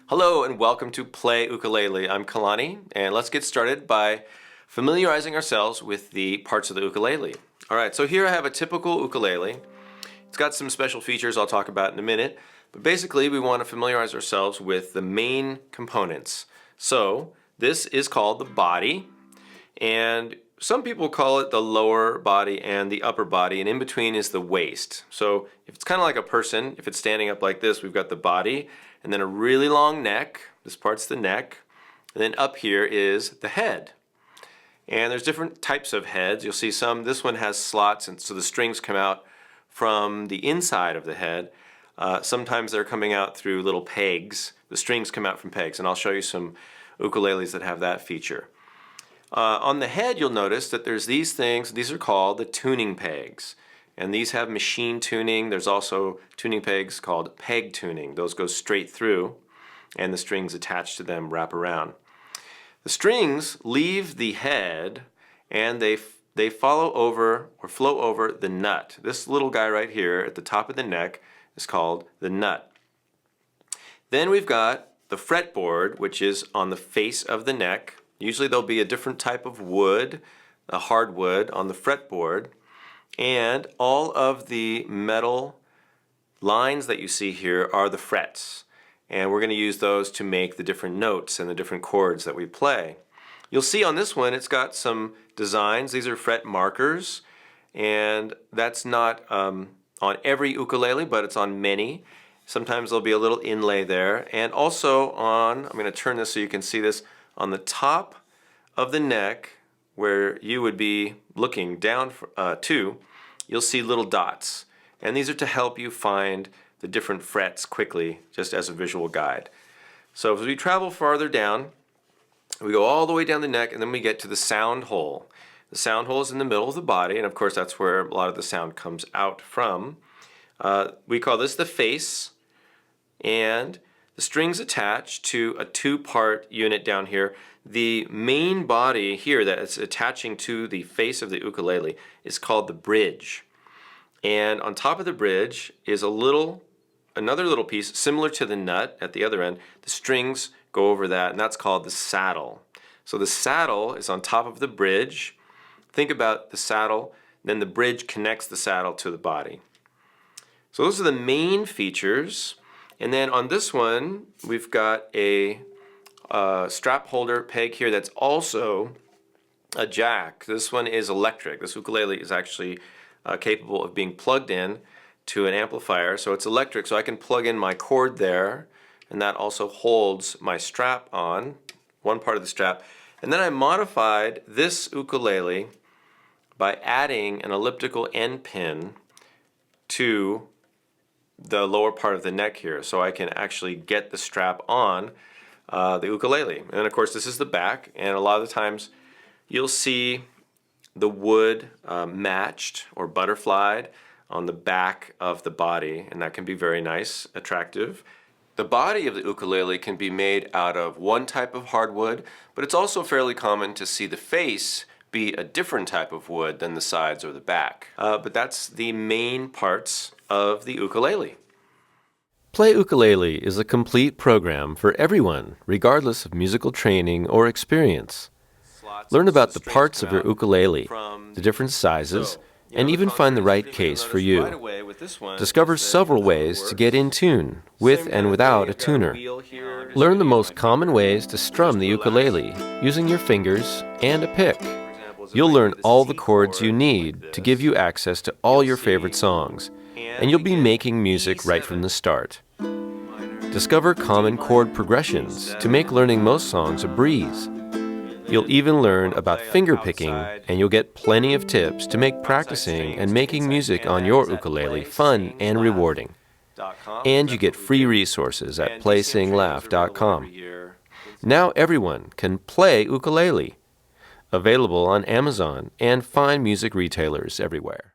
Hello and welcome to Play Ukulele. I'm Kalani, and let's get started by familiarizing ourselves with the parts of the ukulele. Alright, so here I have a typical ukulele. It's got some special features I'll talk about in a minute, but basically we want to familiarize ourselves with the main components. So this is called the body, and some people call it the lower body and the upper body, and in between is the waist. So if it's kind of like a person, if it's standing up like this, we've got the body, and then a really long neck. This part's the neck. And then up here is the head. And there's different types of heads. You'll see this one has slots, and so the strings come out from the inside of the head. Sometimes they're coming out through little pegs. The strings come out from pegs, and I'll show you some ukuleles that have that feature. On the head, you'll notice that there's these things. These are called the tuning pegs. And these have machine tuning. There's also tuning pegs called peg tuning. Those go straight through, and the strings attached to them wrap around. The strings leave the head, and they follow over or flow over the nut. This little guy right here at the top of the neck is called the nut. Then we've got the fretboard, which is on the face of the neck. Usually there'll be a different type of wood, a hardwood, on the fretboard. And all of the metal lines that you see here are the frets. And we're going to use those to make the different notes and the different chords that we play. You'll see on this one it's got some designs. These are fret markers. And that's not on every ukulele, but it's on many. Sometimes there'll be a little inlay there. And also I'm going to turn this so you can see this, on the top of the neck, where you would be looking down to, you'll see little dots. And these are to help you find the different frets quickly, just as a visual guide. So as we travel farther down, we go all the way down the neck, and then we get to the sound hole. The sound hole is in the middle of the body, and of course that's where a lot of the sound comes out from. We call this the face, and the strings attach to a two-part unit down here. The main body here that is attaching to the face of the ukulele is called the bridge. And on top of the bridge is another little piece similar to the nut at the other end. The strings go over that, and that's called the saddle. So the saddle is on top of the bridge. Think about the saddle, then the bridge connects the saddle to the body. So those are the main features. And then on this one, we've got a strap holder peg here that's also a jack. This one is electric. This ukulele is actually capable of being plugged in to an amplifier. So it's electric, so I can plug in my cord there, and that also holds my strap on, one part of the strap. And then I modified this ukulele by adding an elliptical end pin to the lower part of the neck here, so I can actually get the strap on the ukulele. And of course this is the back, and a lot of the times you'll see the wood matched or butterflied on the back of the body, and that can be very nice, attractive. The body of the ukulele can be made out of one type of hardwood, but it's also fairly common to see the face be a different type of wood than the sides or the back. But that's the main parts of the ukulele. Play Ukulele is a complete program for everyone, regardless of musical training or experience. Learn about the parts of your ukulele, the different sizes, and even find the right case for you. Discover several ways to get in tune, with and without a tuner. Learn the most common ways to strum the ukulele using your fingers and a pick. You'll learn all the chords you need to give you access to all your favorite songs, and you'll be making music right from the start. Discover common chord progressions to make learning most songs a breeze. You'll even learn about finger picking, and you'll get plenty of tips to make practicing and making music on your ukulele fun and rewarding. And you get free resources at playsinglaughh.com. Now everyone can play ukulele. Available on Amazon and fine music retailers everywhere.